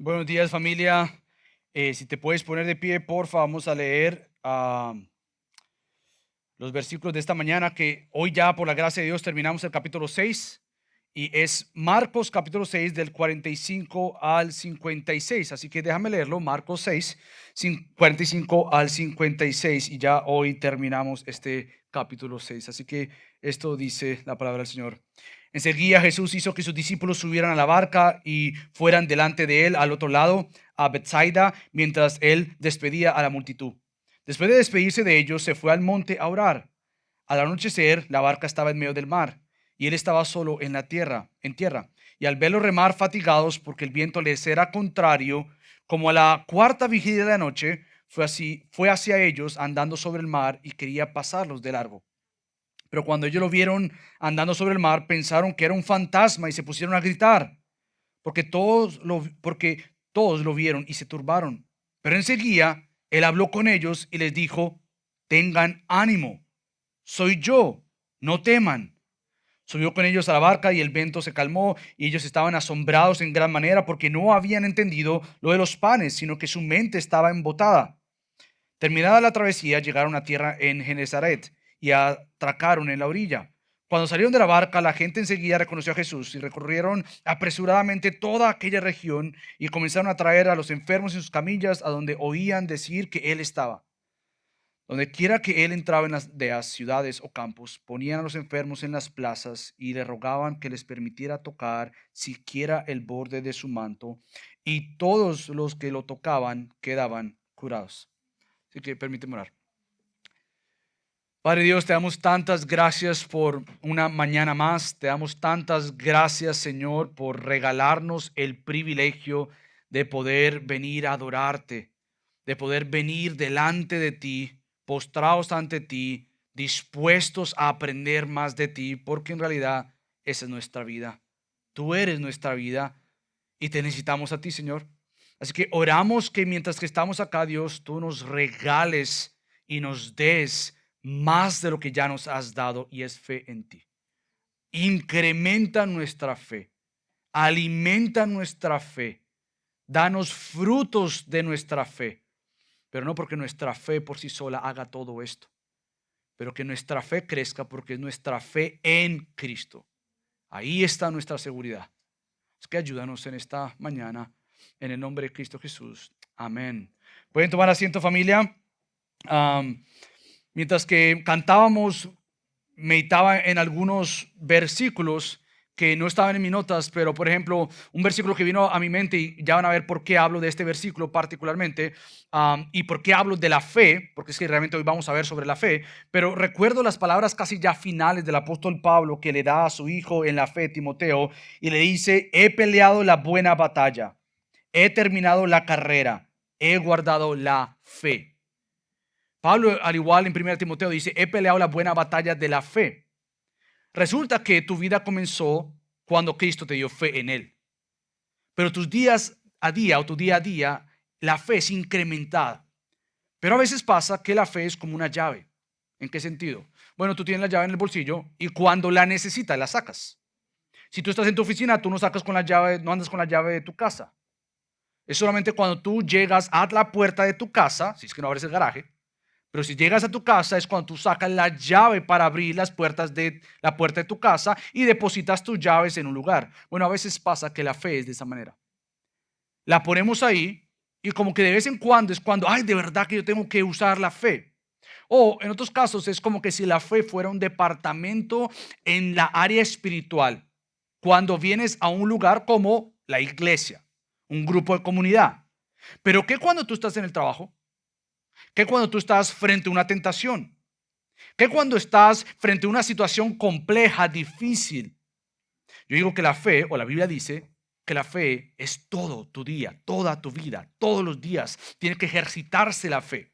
Buenos días, familia. Si te puedes poner de pie, porfa, vamos a leer los versículos de esta mañana, que hoy ya por la gracia de Dios terminamos el capítulo 6 y es Marcos capítulo 6 del 45 al 56. Así que déjame leerlo, Marcos 6, 45 al 56 y ya hoy terminamos este capítulo 6. Así que esto dice la palabra del Señor. Enseguida Jesús hizo que sus discípulos subieran a la barca y fueran delante de él al otro lado, a Bethsaida, mientras él despedía a la multitud. Después de despedirse de ellos, se fue al monte a orar. Al anochecer, la barca estaba en medio del mar y él estaba solo en la tierra. Y al verlos remar fatigados porque el viento les era contrario, como a la cuarta vigilia de la noche, fue hacia ellos andando sobre el mar y quería pasarlos de largo. Pero cuando ellos lo vieron andando sobre el mar, pensaron que era un fantasma y se pusieron a gritar, porque todos lo vieron y se turbaron. Pero enseguida él habló con ellos y les dijo: tengan ánimo, soy yo, no teman. Subió con ellos a la barca y el viento se calmó y ellos estaban asombrados en gran manera porque no habían entendido lo de los panes, sino que su mente estaba embotada. Terminada la travesía, llegaron a tierra en Genezaret y atracaron en la orilla. Cuando salieron de la barca, la gente enseguida reconoció a Jesús y recorrieron apresuradamente toda aquella región y comenzaron a traer a los enfermos en sus camillas a donde oían decir que él estaba. Donde quiera que él entraba en las aldeas, ciudades o campos, ponían a los enfermos en las plazas y le rogaban que les permitiera tocar siquiera el borde de su manto, y todos los que lo tocaban quedaban curados. Así que permíteme orar. Padre Dios, te damos tantas gracias por una mañana más. Te damos tantas gracias, Señor, por regalarnos el privilegio de poder venir a adorarte, de poder venir delante de ti, postrados ante ti, dispuestos a aprender más de ti, porque en realidad esa es nuestra vida. Tú eres nuestra vida y te necesitamos a ti, Señor. Así que oramos que mientras que estamos acá, Dios, tú nos regales y nos des más de lo que ya nos has dado, y es fe en ti. Incrementa nuestra fe, alimenta nuestra fe, danos frutos de nuestra fe, pero no porque nuestra fe por sí sola haga todo esto, pero que nuestra fe crezca porque es nuestra fe en Cristo. Ahí está nuestra seguridad. Es que ayúdanos en esta mañana, en el nombre de Cristo Jesús. Amén. ¿Pueden tomar asiento, familia? Am, Mientras que cantábamos, meditaba en algunos versículos que no estaban en mis notas, pero por ejemplo, un versículo que vino a mi mente, y ya van a ver por qué hablo de este versículo particularmente, y por qué hablo de la fe, porque es que realmente hoy vamos a ver sobre la fe, pero recuerdo las palabras casi ya finales del apóstol Pablo que le da a su hijo en la fe, Timoteo, y le dice: he peleado la buena batalla, he terminado la carrera, he guardado la fe. Pablo, al igual en 1 Timoteo, dice: he peleado la buena batalla de la fe. Resulta que tu vida comenzó cuando Cristo te dio fe en él. Pero tus días a día o tu día a día, la fe es incrementada. Pero a veces pasa que la fe es como una llave. ¿En qué sentido? Bueno, tú tienes la llave en el bolsillo y cuando la necesitas, la sacas. Si tú estás en tu oficina, tú no sacas con la llave, no andas con la llave de tu casa. Es solamente cuando tú llegas a la puerta de tu casa, si es que no abres el garaje. Pero si llegas a tu casa es cuando tú sacas la llave para abrir las puertas de la puerta de tu casa y depositas tus llaves en un lugar. Bueno, a veces pasa que la fe es de esa manera. La ponemos ahí y como que de vez en cuando es cuando, ay, de verdad que yo tengo que usar la fe. O en otros casos es como que si la fe fuera un departamento en la área espiritual. Cuando vienes a un lugar como la iglesia, un grupo de comunidad. Pero ¿qué cuando tú estás en el trabajo? ¿Qué cuando tú estás frente a una tentación? ¿Qué cuando estás frente a una situación compleja, difícil? Yo digo que la fe, o la Biblia dice que la fe es todo tu día, toda tu vida, todos los días. Tiene que ejercitarse la fe.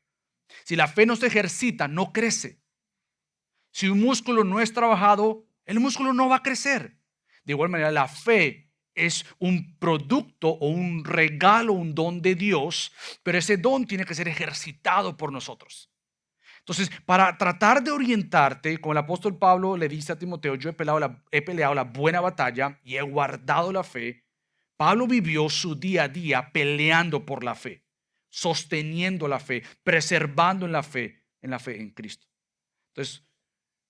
Si la fe no se ejercita, no crece. Si un músculo no es trabajado, el músculo no va a crecer. De igual manera, la fe es un producto o un regalo, un don de Dios, pero ese don tiene que ser ejercitado por nosotros. Entonces, para tratar de orientarte, como el apóstol Pablo le dice a Timoteo: yo he peleado la buena batalla y he guardado la fe. Pablo vivió su día a día peleando por la fe, sosteniendo la fe, preservando en la fe en Cristo. Entonces,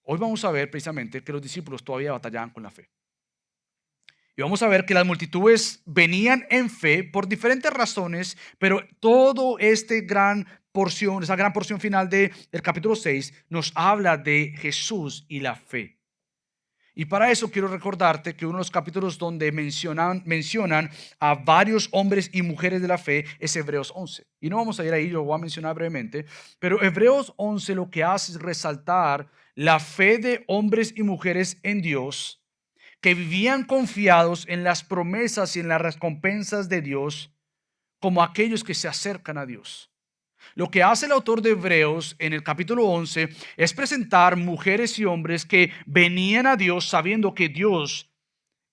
hoy vamos a ver precisamente que los discípulos todavía batallaban con la fe. Y vamos a ver que las multitudes venían en fe por diferentes razones, pero todo esa gran porción final del capítulo 6 nos habla de Jesús y la fe. Y para eso quiero recordarte que uno de los capítulos donde mencionan a varios hombres y mujeres de la fe es Hebreos 11. Y no vamos a ir ahí, lo voy a mencionar brevemente, pero Hebreos 11 lo que hace es resaltar la fe de hombres y mujeres en Dios que vivían confiados en las promesas y en las recompensas de Dios como aquellos que se acercan a Dios. Lo que hace el autor de Hebreos en el capítulo 11 es presentar mujeres y hombres que venían a Dios sabiendo que Dios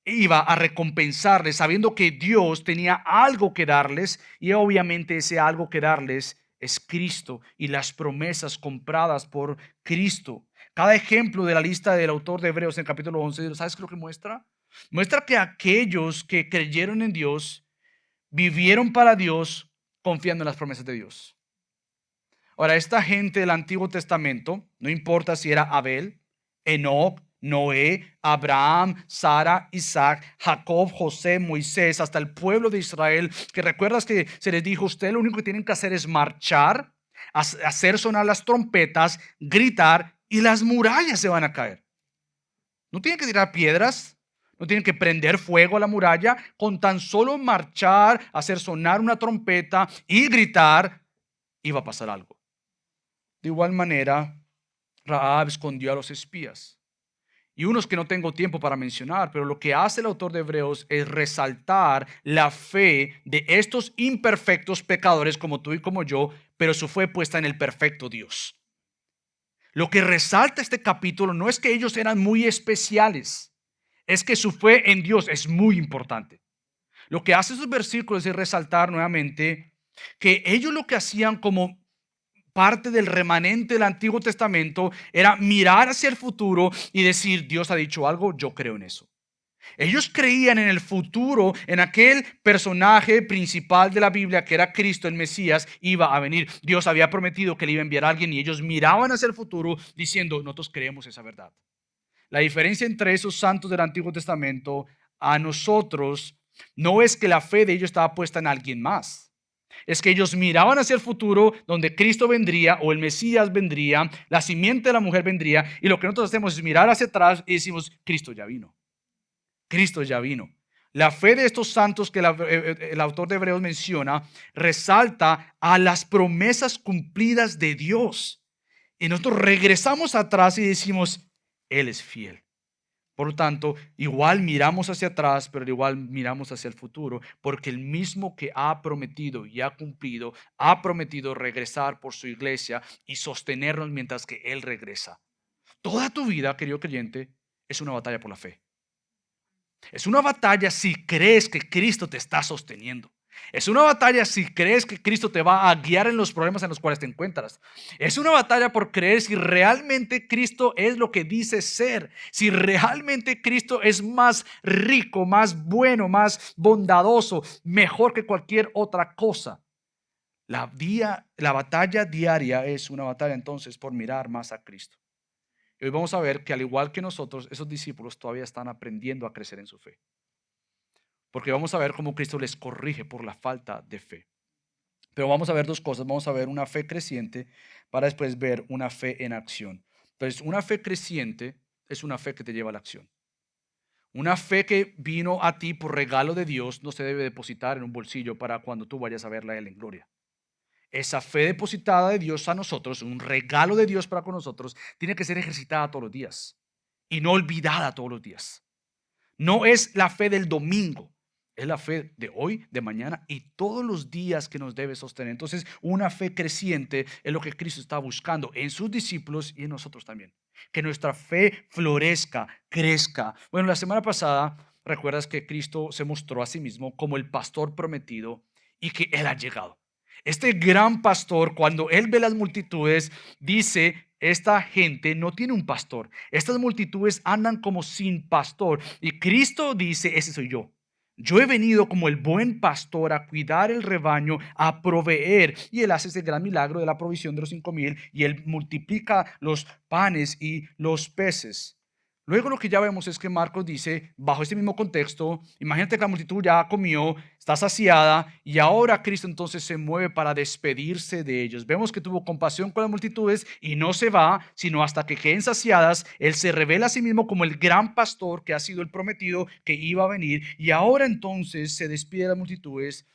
iba a recompensarles, sabiendo que Dios tenía algo que darles y obviamente ese algo que darles es Cristo y las promesas compradas por Cristo. Cada ejemplo de la lista del autor de Hebreos en el capítulo 11, ¿sabes qué es lo que muestra? Muestra que aquellos que creyeron en Dios vivieron para Dios confiando en las promesas de Dios. Ahora, esta gente del Antiguo Testamento, no importa si era Abel, Enoc, Noé, Abraham, Sara, Isaac, Jacob, José, Moisés, hasta el pueblo de Israel, que recuerdas que se les dijo, ustedes lo único que tienen que hacer es marchar, hacer sonar las trompetas, gritar y las murallas se van a caer. No tienen que tirar piedras, no tienen que prender fuego a la muralla, con tan solo marchar, hacer sonar una trompeta y gritar, iba a pasar algo. De igual manera, Rahab escondió a los espías. Y unos que no tengo tiempo para mencionar, pero lo que hace el autor de Hebreos es resaltar la fe de estos imperfectos pecadores como tú y como yo, pero su fe puesta en el perfecto Dios. Lo que resalta este capítulo no es que ellos eran muy especiales, es que su fe en Dios es muy importante. Lo que hace esos versículos es resaltar nuevamente que ellos lo que hacían como parte del remanente del Antiguo Testamento era mirar hacia el futuro y decir, Dios ha dicho algo, yo creo en eso. Ellos creían en el futuro, en aquel personaje principal de la Biblia que era Cristo, el Mesías, iba a venir. Dios había prometido que le iba a enviar a alguien y ellos miraban hacia el futuro diciendo, nosotros creemos esa verdad. La diferencia entre esos santos del Antiguo Testamento a nosotros no es que la fe de ellos estaba puesta en alguien más. Es que ellos miraban hacia el futuro donde Cristo vendría o el Mesías vendría, la simiente de la mujer vendría, y lo que nosotros hacemos es mirar hacia atrás y decimos, Cristo ya vino. Cristo ya vino. La fe de estos santos que el autor de Hebreos menciona resalta a las promesas cumplidas de Dios. Y nosotros regresamos atrás y decimos, Él es fiel. Por lo tanto, igual miramos hacia atrás, pero igual miramos hacia el futuro, porque el mismo que ha prometido y ha cumplido, ha prometido regresar por su iglesia y sostenernos mientras que Él regresa. Toda tu vida, querido creyente, es una batalla por la fe. Es una batalla si crees que Cristo te está sosteniendo. Es una batalla si crees que Cristo te va a guiar en los problemas en los cuales te encuentras. Es una batalla por creer si realmente Cristo es lo que dice ser. Si realmente Cristo es más rico, más bueno, más bondadoso, mejor que cualquier otra cosa. La batalla diaria es una batalla entonces por mirar más a Cristo. Y hoy vamos a ver que al igual que nosotros, esos discípulos todavía están aprendiendo a crecer en su fe. Porque vamos a ver cómo Cristo les corrige por la falta de fe. Pero vamos a ver dos cosas. Vamos a ver una fe creciente para después ver una fe en acción. Entonces, una fe creciente es una fe que te lleva a la acción. Una fe que vino a ti por regalo de Dios no se debe depositar en un bolsillo para cuando tú vayas a verla a Él en gloria. Esa fe depositada de Dios a nosotros, un regalo de Dios para con nosotros, tiene que ser ejercitada todos los días y no olvidada todos los días. No es la fe del domingo, es la fe de hoy, de mañana y todos los días que nos debe sostener. Entonces, una fe creciente es lo que Cristo está buscando en sus discípulos y en nosotros también. Que nuestra fe florezca, crezca. Bueno, la semana pasada, recuerdas que Cristo se mostró a sí mismo como el pastor prometido y que Él ha llegado. Este gran pastor, cuando Él ve las multitudes, dice, esta gente no tiene un pastor. Estas multitudes andan como sin pastor. Y Cristo dice, ese soy yo. Yo he venido como el buen pastor a cuidar el rebaño, a proveer. Y él hace ese gran milagro de la provisión de los 5,000 y él multiplica los panes y los peces. Luego lo que ya vemos es que Marcos dice, bajo este mismo contexto, imagínate que la multitud ya comió, está saciada y ahora Cristo entonces se mueve para despedirse de ellos. Vemos que tuvo compasión con las multitudes y no se va, sino hasta que queden saciadas. Él se revela a sí mismo como el gran pastor que ha sido el prometido que iba a venir y ahora entonces se despide de las multitudes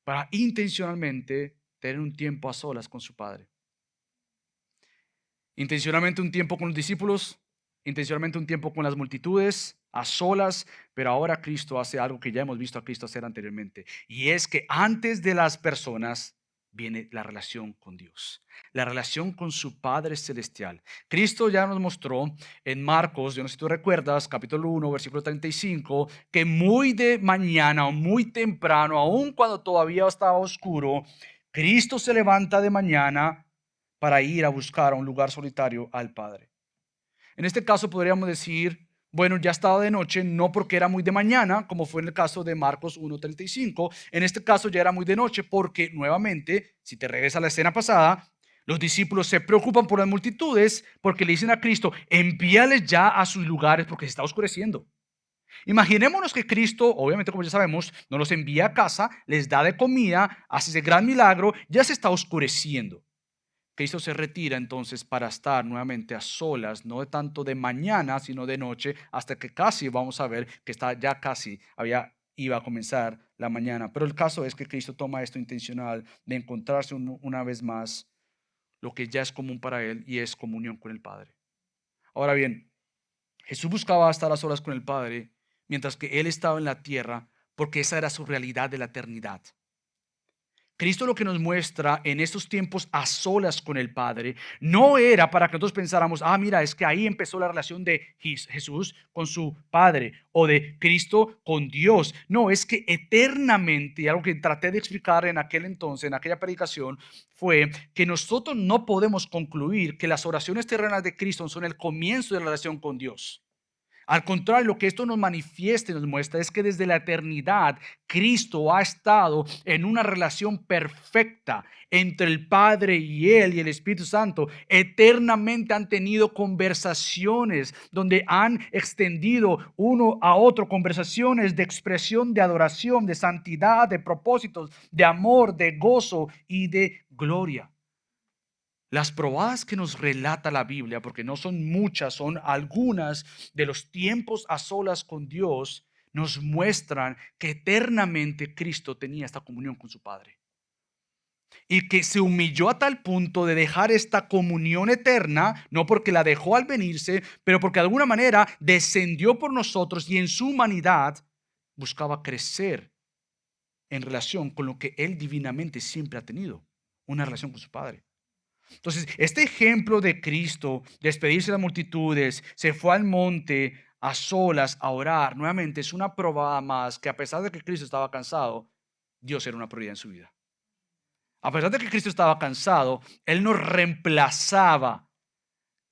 para intencionalmente tener un tiempo a solas con su Padre. Intencionalmente un tiempo con los discípulos, intencionalmente un tiempo con las multitudes, a solas, pero ahora Cristo hace algo que ya hemos visto a Cristo hacer anteriormente. Y es que antes de las personas viene la relación con Dios, la relación con su Padre Celestial. Cristo ya nos mostró en Marcos, yo no sé si tú recuerdas, capítulo 1, versículo 35, que muy de mañana o muy temprano, aun cuando todavía estaba oscuro, Cristo se levanta de mañana para ir a buscar a un lugar solitario al Padre. En este caso podríamos decir, bueno, ya estaba de noche, no porque era muy de mañana, como fue en el caso de Marcos 1:35. En este caso ya era muy de noche porque nuevamente, si te regresas a la escena pasada, los discípulos se preocupan por las multitudes porque le dicen a Cristo, envíales ya a sus lugares porque se está oscureciendo. Imaginémonos que Cristo, obviamente como ya sabemos, no los envía a casa, les da de comida, hace ese gran milagro, ya se está oscureciendo. Cristo se retira entonces para estar nuevamente a solas, no de tanto de mañana, sino de noche, hasta que casi vamos a ver que está ya casi, iba a comenzar la mañana. Pero el caso es que Cristo toma esto intencional de encontrarse una vez más lo que ya es común para él y es comunión con el Padre. Ahora bien, Jesús buscaba estar a solas con el Padre mientras que él estaba en la tierra porque esa era su realidad de la eternidad. Cristo lo que nos muestra en estos tiempos a solas con el Padre no era para que nosotros pensáramos, mira, es que ahí empezó la relación de Jesús con su Padre o de Cristo con Dios. No, es que eternamente, y algo que traté de explicar en aquel entonces, en aquella predicación, fue que nosotros no podemos concluir que las oraciones terrenas de Cristo son el comienzo de la relación con Dios. Al contrario, lo que esto nos manifiesta y nos muestra es que desde la eternidad Cristo ha estado en una relación perfecta entre el Padre y Él y el Espíritu Santo. Eternamente han tenido conversaciones donde han extendido uno a otro conversaciones de expresión, de adoración, de santidad, de propósitos, de amor, de gozo y de gloria. Las probadas que nos relata la Biblia, porque no son muchas, son algunas de los tiempos a solas con Dios, nos muestran que eternamente Cristo tenía esta comunión con su Padre. Y que se humilló a tal punto de dejar esta comunión eterna, no porque la dejó al venirse, pero porque de alguna manera descendió por nosotros y en su humanidad buscaba crecer en relación con lo que Él divinamente siempre ha tenido, una relación con su Padre. Entonces, este ejemplo de Cristo, despedirse de las multitudes, se fue al monte a solas a orar, nuevamente es una probada más que a pesar de que Cristo estaba cansado, Dios era una prioridad en su vida. A pesar de que Cristo estaba cansado, Él no reemplazaba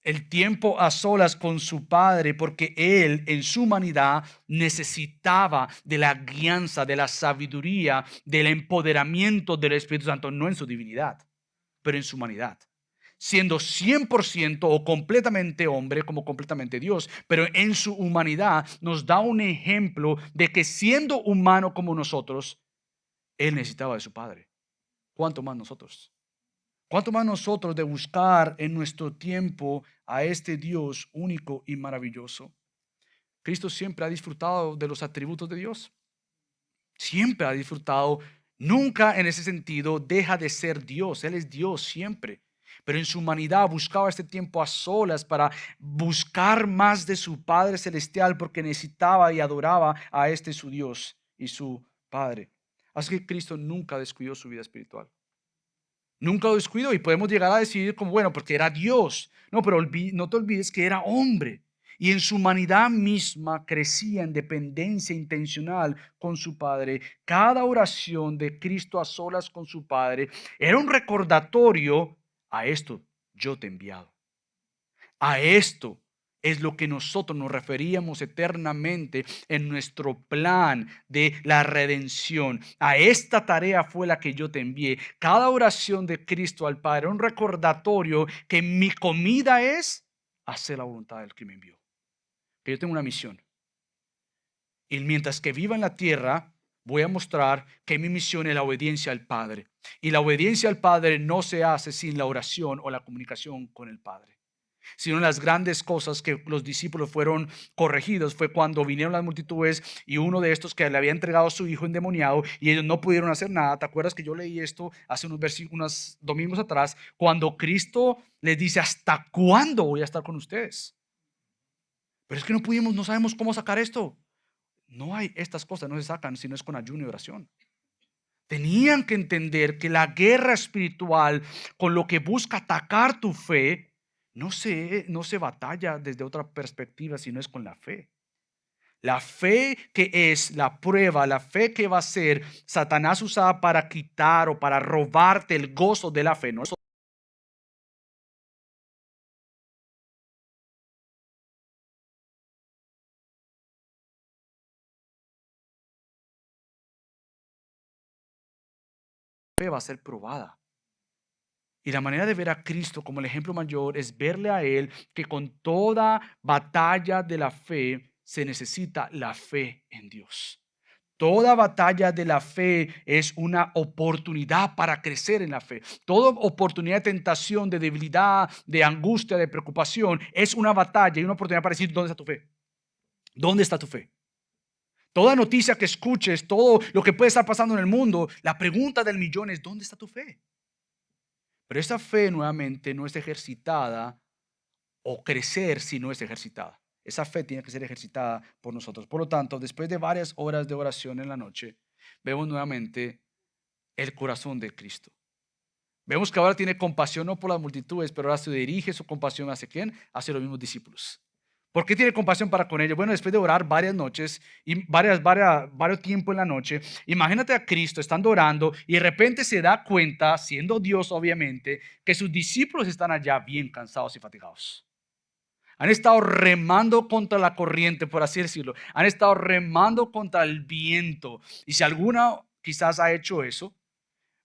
el tiempo a solas con su Padre porque Él en su humanidad necesitaba de la guianza, de la sabiduría, del empoderamiento del Espíritu Santo, no en su divinidad, pero en su humanidad, siendo 100% o completamente hombre como completamente Dios, pero en su humanidad nos da un ejemplo de que siendo humano como nosotros, Él necesitaba de su Padre. ¿Cuánto más nosotros? ¿Cuánto más nosotros de buscar en nuestro tiempo a este Dios único y maravilloso? Cristo siempre ha disfrutado de los atributos de Dios. Siempre ha disfrutado. Nunca en ese sentido deja de ser Dios. Él es Dios siempre. Pero en su humanidad buscaba este tiempo a solas para buscar más de su Padre Celestial porque necesitaba y adoraba a este su Dios y su Padre. Así que Cristo nunca descuidó su vida espiritual. Nunca lo descuidó y podemos llegar a decir como, bueno, porque era Dios. No, pero no te olvides que era hombre. Y en su humanidad misma crecía en dependencia intencional con su Padre. Cada oración de Cristo a solas con su Padre era un recordatorio: a esto yo te he enviado. A esto es lo que nosotros nos referíamos eternamente en nuestro plan de la redención. A esta tarea fue la que yo te envié. Cada oración de Cristo al Padre, un recordatorio que mi comida es hacer la voluntad del que me envió. Que yo tengo una misión. Y mientras que viva en la tierra, voy a mostrar que mi misión es la obediencia al Padre. Y la obediencia al Padre no se hace sin la oración o la comunicación con el Padre. Sino las grandes cosas que los discípulos fueron corregidos fue cuando vinieron las multitudes y uno de estos que le había entregado a su hijo endemoniado y ellos no pudieron hacer nada. ¿Te acuerdas que yo leí esto hace unos domingos atrás? Cuando Cristo les dice, ¿hasta cuándo voy a estar con ustedes? Pero es que no sabemos cómo sacar esto. No hay, estas cosas no se sacan si no es con ayuno y oración. Tenían que entender que la guerra espiritual con lo que busca atacar tu fe no se batalla desde otra perspectiva, sino es con la fe. La fe que es la prueba, la fe que va a ser Satanás usada para quitar o para robarte el gozo de la fe. No es fe va a ser probada. Y la manera de ver a Cristo como el ejemplo mayor es verle a Él que con toda batalla de la fe se necesita la fe en Dios. Toda batalla de la fe es una oportunidad para crecer en la fe. Toda oportunidad de tentación, de debilidad, de angustia, de preocupación es una batalla y una oportunidad para decir, ¿dónde está tu fe? ¿Dónde está tu fe? Toda noticia que escuches, todo lo que puede estar pasando en el mundo, la pregunta del millón es, ¿dónde está tu fe? Pero esa fe nuevamente no es ejercitada o crecer si no es ejercitada. Esa fe tiene que ser ejercitada por nosotros. Por lo tanto, después de varias horas de oración en la noche, vemos nuevamente el corazón de Cristo. Vemos que ahora tiene compasión no por las multitudes, pero ahora se dirige su compasión hacia quién? Hacia los mismos discípulos. ¿Por qué tiene compasión para con ellos? Bueno, después de orar varias noches y varios tiempos en la noche, imagínate a Cristo estando orando y de repente se da cuenta, siendo Dios obviamente, que sus discípulos están allá bien cansados y fatigados. Han estado remando contra la corriente, por así decirlo. Han estado remando contra el viento. Y si alguna quizás ha hecho eso,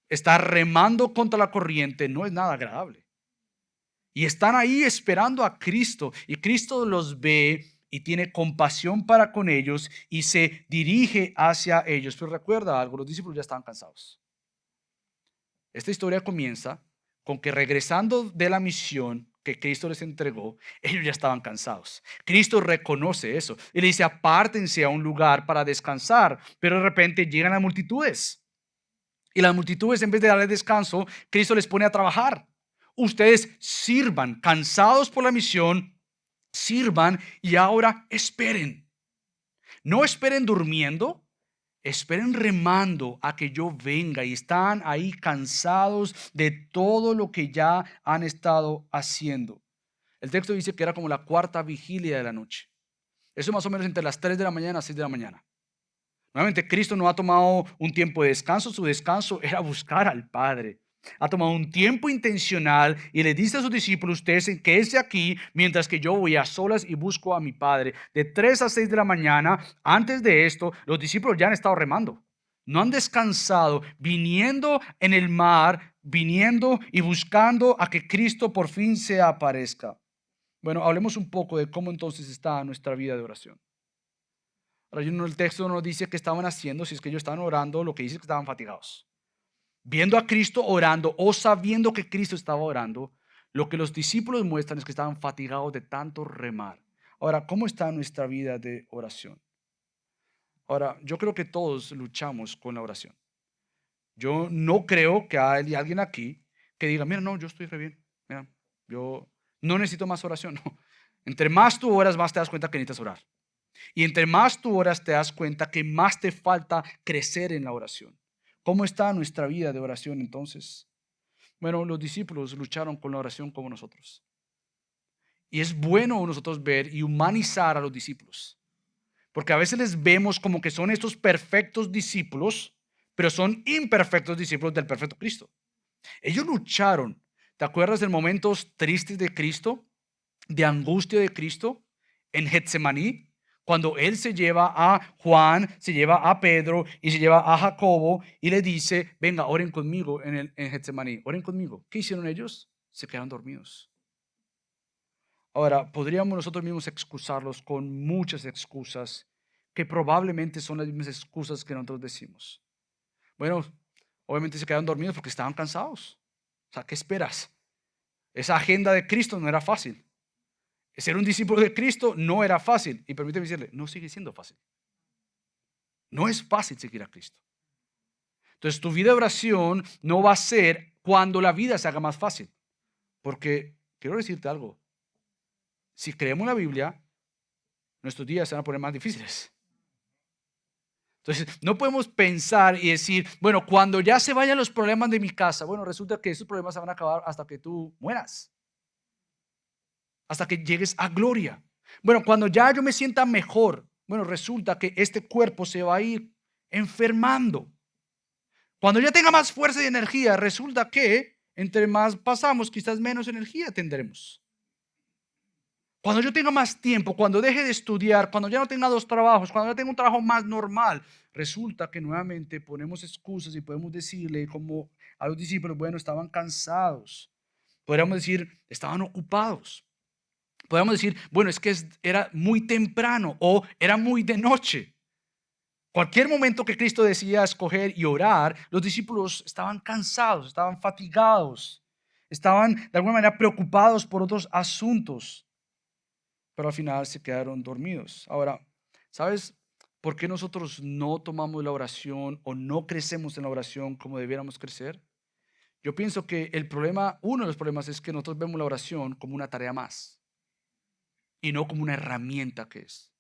estar remando contra la corriente no es nada agradable. Y están ahí esperando a Cristo. Y Cristo los ve y tiene compasión para con ellos y se dirige hacia ellos. Pero recuerda algo, los discípulos ya estaban cansados. Esta historia comienza con que regresando de la misión que Cristo les entregó, ellos ya estaban cansados. Cristo reconoce eso y le dice, apártense a un lugar para descansar. Pero de repente llegan las multitudes. Y las multitudes, en vez de darles descanso, Cristo les pone a trabajar. Ustedes sirvan, cansados por la misión, sirvan y ahora esperen. No esperen durmiendo, esperen remando a que yo venga, y están ahí cansados de todo lo que ya han estado haciendo. El texto dice que era como la cuarta vigilia de la noche. Eso más o menos entre las 3 de la mañana a las 6 de la mañana. Nuevamente, Cristo no ha tomado un tiempo de descanso, su descanso era buscar al Padre. Ha tomado un tiempo intencional y le dice a sus discípulos, ustedes quédense aquí mientras que yo voy a solas y busco a mi Padre. De 3 a 6 de la mañana, antes de esto, los discípulos ya han estado remando. No han descansado, viniendo en el mar, viniendo y buscando a que Cristo por fin se aparezca. Bueno, hablemos un poco de cómo entonces está nuestra vida de oración. Ahora, el texto no nos dice qué estaban haciendo, si es que ellos estaban orando, lo que dice es que estaban fatigados. Viendo a Cristo orando o sabiendo que Cristo estaba orando, lo que los discípulos muestran es que estaban fatigados de tanto remar. Ahora, ¿cómo está nuestra vida de oración? Ahora, yo creo que todos luchamos con la oración. Yo no creo que haya alguien aquí que diga, mira, no, yo estoy re bien. Mira, yo no necesito más oración. No. Entre más tú oras, más te das cuenta que necesitas orar. Y entre más tú oras, te das cuenta que más te falta crecer en la oración. ¿Cómo está nuestra vida de oración entonces? Bueno, los discípulos lucharon con la oración como nosotros. Y es bueno nosotros ver y humanizar a los discípulos. Porque a veces les vemos como que son estos perfectos discípulos, pero son imperfectos discípulos del perfecto Cristo. Ellos lucharon. ¿Te acuerdas de momentos tristes de Cristo? De angustia de Cristo. en Getsemaní, cuando él se lleva a Juan, se lleva a Pedro y se lleva a Jacobo y le dice, venga, oren conmigo en Getsemaní, oren conmigo. ¿Qué hicieron ellos? Se quedaron dormidos. Ahora, podríamos nosotros mismos excusarlos con muchas excusas que probablemente son las mismas excusas que nosotros decimos. Bueno, obviamente se quedaron dormidos porque estaban cansados. O sea, ¿qué esperas? Esa agenda de Cristo no era fácil. Ser un discípulo de Cristo no era fácil. Y permíteme decirle, no sigue siendo fácil. No es fácil seguir a Cristo. Entonces, tu vida de oración no va a ser cuando la vida se haga más fácil. Porque quiero decirte algo. Si creemos en la Biblia, nuestros días se van a poner más difíciles. Entonces, no podemos pensar y decir, bueno, cuando ya se vayan los problemas de mi casa, bueno, resulta que esos problemas se van a acabar hasta que tú mueras. Hasta que llegues a gloria. Bueno, cuando ya yo me sienta mejor, bueno, resulta que este cuerpo se va a ir enfermando. Cuando ya tenga más fuerza y energía, resulta que entre más pasamos, quizás menos energía tendremos. Cuando yo tenga más tiempo, cuando deje de estudiar, cuando ya no tenga 2 trabajos, cuando ya tenga un trabajo más normal, resulta que nuevamente ponemos excusas y podemos decirle como a los discípulos, bueno, estaban cansados. Podríamos decir, estaban ocupados. Podríamos decir, bueno, es que era muy temprano o era muy de noche. Cualquier momento que Cristo decía escoger y orar, los discípulos estaban cansados, estaban fatigados, estaban de alguna manera preocupados por otros asuntos, pero al final se quedaron dormidos. Ahora, ¿sabes por qué nosotros no tomamos la oración o no crecemos en la oración como debiéramos crecer? Yo pienso que el problema, uno de los problemas es que nosotros vemos la oración como una tarea más y no como una herramienta que es.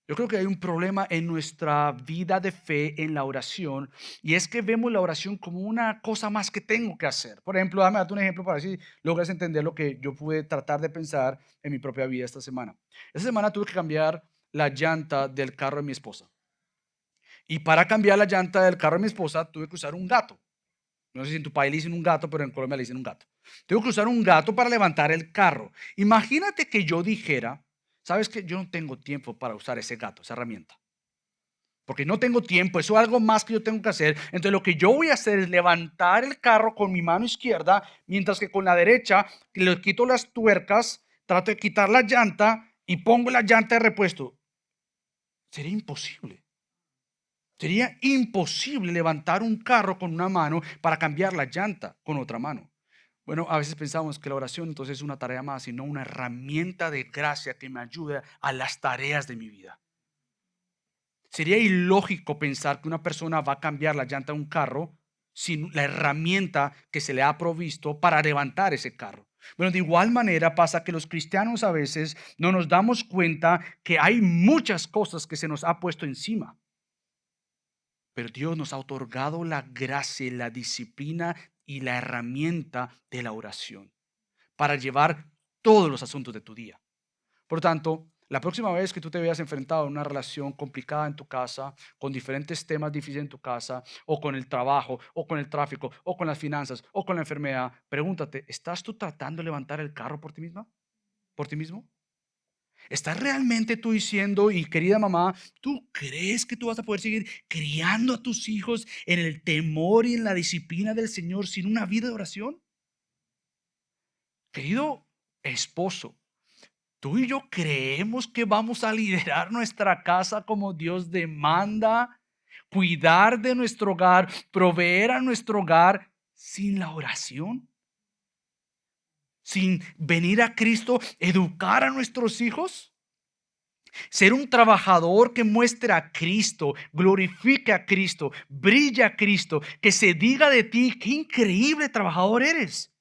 Yo creo que hay un problema en nuestra vida de fe en la oración y es que vemos la oración como una cosa más que tengo que hacer. Por ejemplo, dame darte un ejemplo para ver si logras entender lo que yo pude tratar de pensar en mi propia vida esta semana. Esta semana tuve que cambiar la llanta del carro de mi esposa. Y para cambiar la llanta del carro de mi esposa tuve que usar un gato. No sé si en tu país le dicen un gato, pero en Colombia le dicen un gato. Tengo que usar un gato para levantar el carro. Imagínate que yo dijera, ¿sabes qué? Yo no tengo tiempo para usar ese gato, esa herramienta. Porque no tengo tiempo, eso es algo más que yo tengo que hacer. Entonces lo que yo voy a hacer es levantar el carro con mi mano izquierda, mientras que con la derecha le quito las tuercas, trato de quitar la llanta y pongo la llanta de repuesto. Sería imposible. Sería imposible levantar un carro con una mano para cambiar la llanta con otra mano. Bueno, a veces pensamos que la oración entonces es una tarea más y no una herramienta de gracia que me ayude a las tareas de mi vida. Sería ilógico pensar que una persona va a cambiar la llanta de un carro sin la herramienta que se le ha provisto para levantar ese carro. Bueno, de igual manera pasa que los cristianos a veces no nos damos cuenta que hay muchas cosas que se nos ha puesto encima. Pero Dios nos ha otorgado la gracia, la disciplina y la herramienta de la oración para llevar todos los asuntos de tu día. Por tanto, la próxima vez que tú te veas enfrentado a una relación complicada en tu casa, con diferentes temas difíciles en tu casa, o con el trabajo, o con el tráfico, o con las finanzas, o con la enfermedad, pregúntate, ¿estás tú tratando de levantar el carro por ti misma? ¿Por ti mismo? ¿Estás realmente tú diciendo, y querida mamá, tú crees que tú vas a poder seguir criando a tus hijos en el temor y en la disciplina del Señor sin una vida de oración? Querido esposo, tú y yo creemos que vamos a liderar nuestra casa como Dios demanda, cuidar de nuestro hogar, proveer a nuestro hogar sin la oración, sin venir a Cristo, educar a nuestros hijos. Ser un trabajador que muestre a Cristo, glorifique a Cristo, brilla a Cristo, que se diga de ti, qué increíble trabajador eres.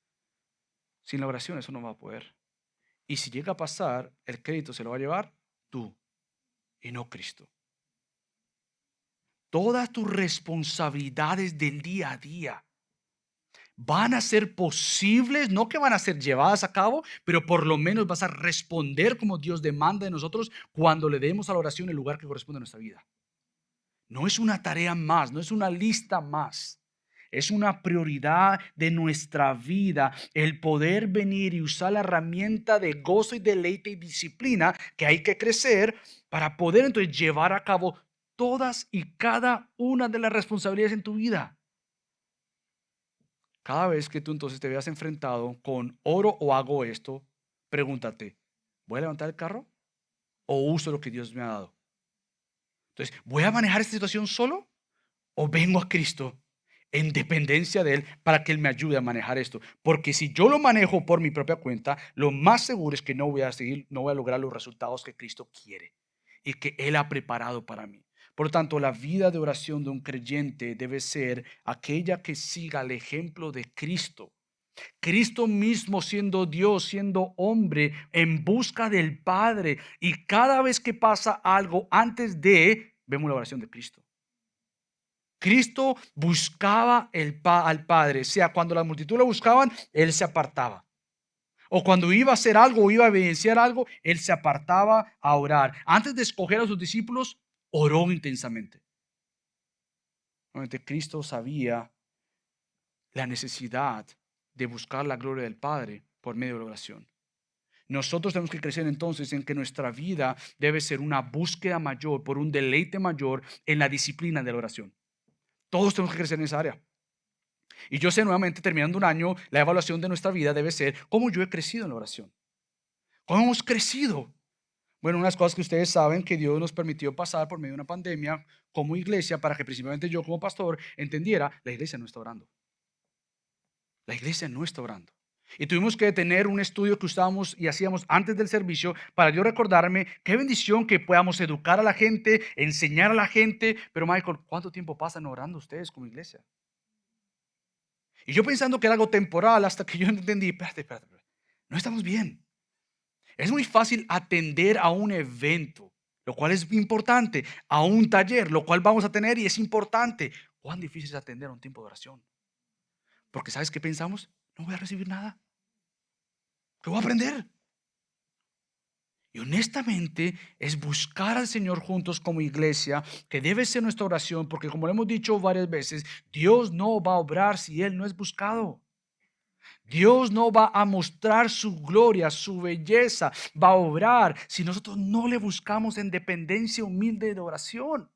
Sin la oración eso no va a poder. Y si llega a pasar, el crédito se lo va a llevar tú y no Cristo. Todas tus responsabilidades del día a día van a ser posibles, no que van a ser llevadas a cabo, pero por lo menos vas a responder como Dios demanda de nosotros cuando le demos a la oración el lugar que corresponde a nuestra vida. No es una tarea más, no es una lista más. Es una prioridad de nuestra vida el poder venir y usar la herramienta de gozo y deleite y disciplina que hay que crecer para poder entonces llevar a cabo todas y cada una de las responsabilidades en tu vida. Cada vez que tú entonces te veas enfrentado con oro o hago esto, pregúntate, ¿voy a levantar el carro o uso lo que Dios me ha dado? Entonces, ¿voy a manejar esta situación solo o vengo a Cristo en dependencia de Él para que Él me ayude a manejar esto? Porque si yo lo manejo por mi propia cuenta, lo más seguro es que no voy a lograr los resultados que Cristo quiere y que Él ha preparado para mí. Por lo tanto, la vida de oración de un creyente debe ser aquella que siga el ejemplo de Cristo. Cristo mismo siendo Dios, siendo hombre, en busca del Padre. Y cada vez que pasa algo antes de, vemos la oración de Cristo. Cristo buscaba al Padre, o sea, cuando la multitud lo buscaban, Él se apartaba. O cuando iba a hacer algo o iba a evidenciar algo, Él se apartaba a orar. Antes de escoger a sus discípulos, oró intensamente. Obviamente, Cristo sabía la necesidad de buscar la gloria del Padre por medio de la oración. Nosotros tenemos que crecer entonces en que nuestra vida debe ser una búsqueda mayor, por un deleite mayor en la disciplina de la oración. Todos tenemos que crecer en esa área. Y yo sé nuevamente, terminando un año, la evaluación de nuestra vida debe ser cómo yo he crecido en la oración. ¿Cómo hemos crecido? Bueno, unas cosas que ustedes saben que Dios nos permitió pasar por medio de una pandemia como iglesia para que principalmente yo como pastor entendiera, la iglesia no está orando. La iglesia no está orando. Y tuvimos que tener un estudio que usábamos y hacíamos antes del servicio para yo recordarme qué bendición que podamos educar a la gente, enseñar a la gente. Pero Michael, ¿cuánto tiempo pasan orando ustedes como iglesia? Y yo pensando que era algo temporal hasta que yo entendí, espérate, no estamos bien. Es muy fácil atender a un evento, lo cual es importante, a un taller, lo cual vamos a tener y es importante. ¿Cuán difícil es atender a un tiempo de oración? Porque ¿sabes qué pensamos? No voy a recibir nada. ¿Qué voy a aprender? Y honestamente es buscar al Señor juntos como iglesia, que debe ser nuestra oración, porque como lo hemos dicho varias veces, Dios no va a obrar si Él no es buscado. Dios no va a mostrar su gloria, su belleza, va a obrar si nosotros no le buscamos en dependencia humilde de oración.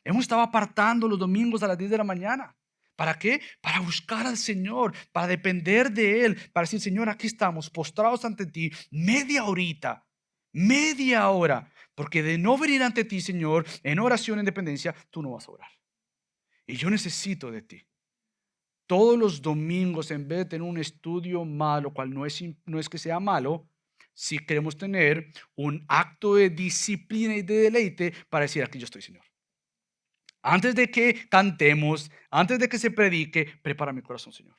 Hemos estado apartando los domingos a las 10 de la mañana. ¿Para qué? Para buscar al Señor, para depender de Él, para decir, Señor, aquí estamos postrados ante ti media hora, porque de no venir ante ti, Señor, en oración, en dependencia, tú no vas a orar. Y yo necesito de ti. Todos los domingos, en vez de tener un estudio malo, cual no es que sea malo, si queremos tener un acto de disciplina y de deleite para decir, aquí yo estoy, Señor. Antes de que cantemos, antes de que se predique, prepara mi corazón, Señor.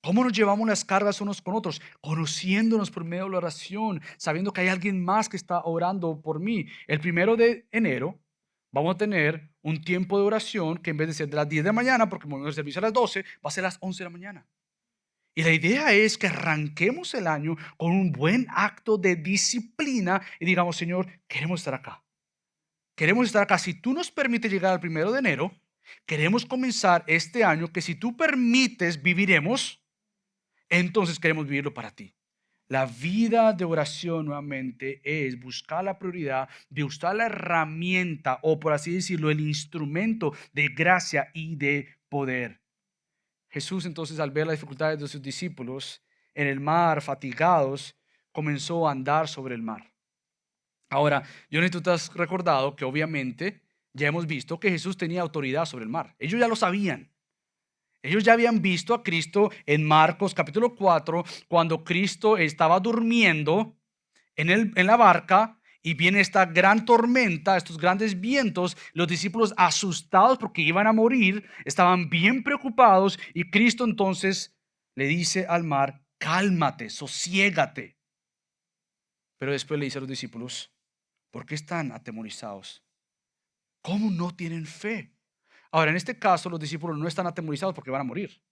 ¿Cómo nos llevamos las cargas unos con otros? Conociéndonos por medio de la oración, sabiendo que hay alguien más que está orando por mí. El 1 de enero vamos a tener un tiempo de oración que en vez de ser de las 10 de la mañana, porque como el servicio a las 12, va a ser a las 11 de la mañana. Y la idea es que arranquemos el año con un buen acto de disciplina y digamos, Señor, queremos estar acá. Queremos estar acá. Si tú nos permites llegar al 1 de enero, queremos comenzar este año que si tú permites, viviremos. Entonces queremos vivirlo para ti. La vida de oración nuevamente es buscar la prioridad de usar la herramienta o por así decirlo, el instrumento de gracia y de poder. Jesús entonces al ver las dificultades de sus discípulos en el mar, fatigados, comenzó a andar sobre el mar. Ahora, yo necesito que tú has recordado que obviamente ya hemos visto que Jesús tenía autoridad sobre el mar. Ellos ya lo sabían. Ellos ya habían visto a Cristo en Marcos capítulo 4, cuando Cristo estaba durmiendo en la barca y viene esta gran tormenta, estos grandes vientos. Los discípulos asustados porque iban a morir, estaban bien preocupados y Cristo entonces le dice al mar, cálmate, sosiégate. Pero después le dice a los discípulos, ¿por qué están atemorizados? ¿Cómo no tienen fe? Ahora, en este caso, los discípulos no están atemorizados porque van a morir.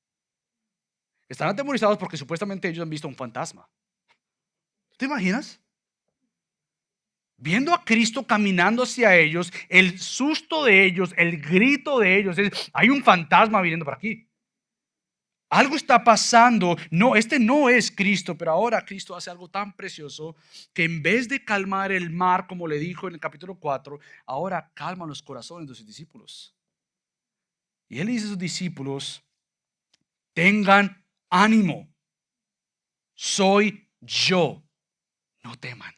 Están atemorizados porque supuestamente ellos han visto un fantasma. ¿Te imaginas? Viendo a Cristo caminando hacia ellos, el susto de ellos, el grito de ellos es, hay un fantasma viniendo por aquí. Algo está pasando. No, este no es Cristo, pero ahora Cristo hace algo tan precioso que en vez de calmar el mar, como le dijo en el capítulo 4, ahora calma los corazones de sus discípulos. Y él dice a sus discípulos, tengan ánimo, soy yo, no teman.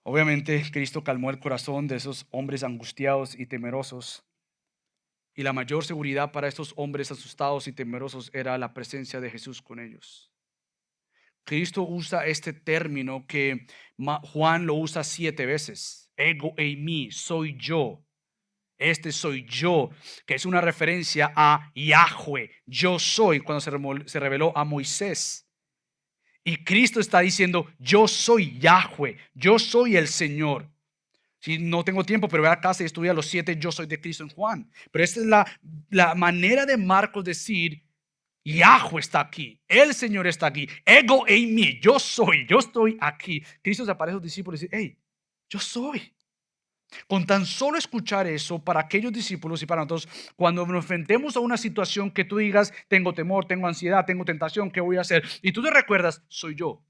Obviamente Cristo calmó el corazón de esos hombres angustiados y temerosos. Y la mayor seguridad para estos hombres asustados y temerosos era la presencia de Jesús con ellos. Cristo usa este término que Juan lo usa 7 veces. Ego eimi, soy yo. Este soy yo, que es una referencia a Yahweh. Yo soy cuando se reveló a Moisés. Y Cristo está diciendo, yo soy Yahweh, yo soy el Señor. Si no tengo tiempo, pero voy a casa y estudia los 7 yo soy de Cristo en Juan. Pero esta es la manera de Marcos decir, Yahweh está aquí, el Señor está aquí, ego en mí, yo estoy aquí. Cristo se aparece a los discípulos y dice, hey, yo soy. Con tan solo escuchar eso para aquellos discípulos y para nosotros, cuando nos enfrentemos a una situación que tú digas, tengo temor, tengo ansiedad, tengo tentación, ¿qué voy a hacer? Y tú te recuerdas, soy yo,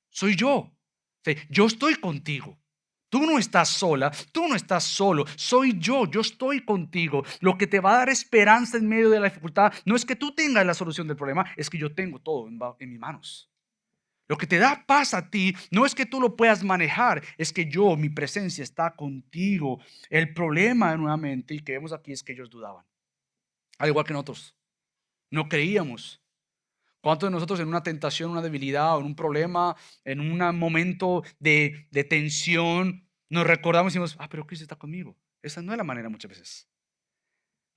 soy yo. Sí, yo estoy contigo. Tú no estás sola, tú no estás solo, soy yo estoy contigo. Lo que te va a dar esperanza en medio de la dificultad no es que tú tengas la solución del problema, es que yo tengo todo en mis manos. Lo que te da paz a ti no es que tú lo puedas manejar, es que mi presencia está contigo. El problema nuevamente, y que vemos aquí, es que ellos dudaban. Al igual que nosotros, no creíamos. ¿Cuántos de nosotros en una tentación, una debilidad o en un problema, en un momento de tensión, nos recordamos y decimos, pero Cristo está conmigo? Esa no es la manera muchas veces.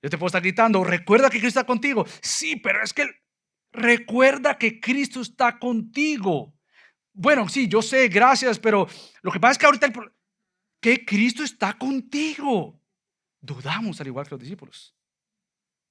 Yo te puedo estar gritando, recuerda que Cristo está contigo. Sí, pero es que recuerda que Cristo está contigo. Bueno, sí, yo sé, gracias, pero lo que pasa es que ahorita que Cristo está contigo. Dudamos al igual que los discípulos.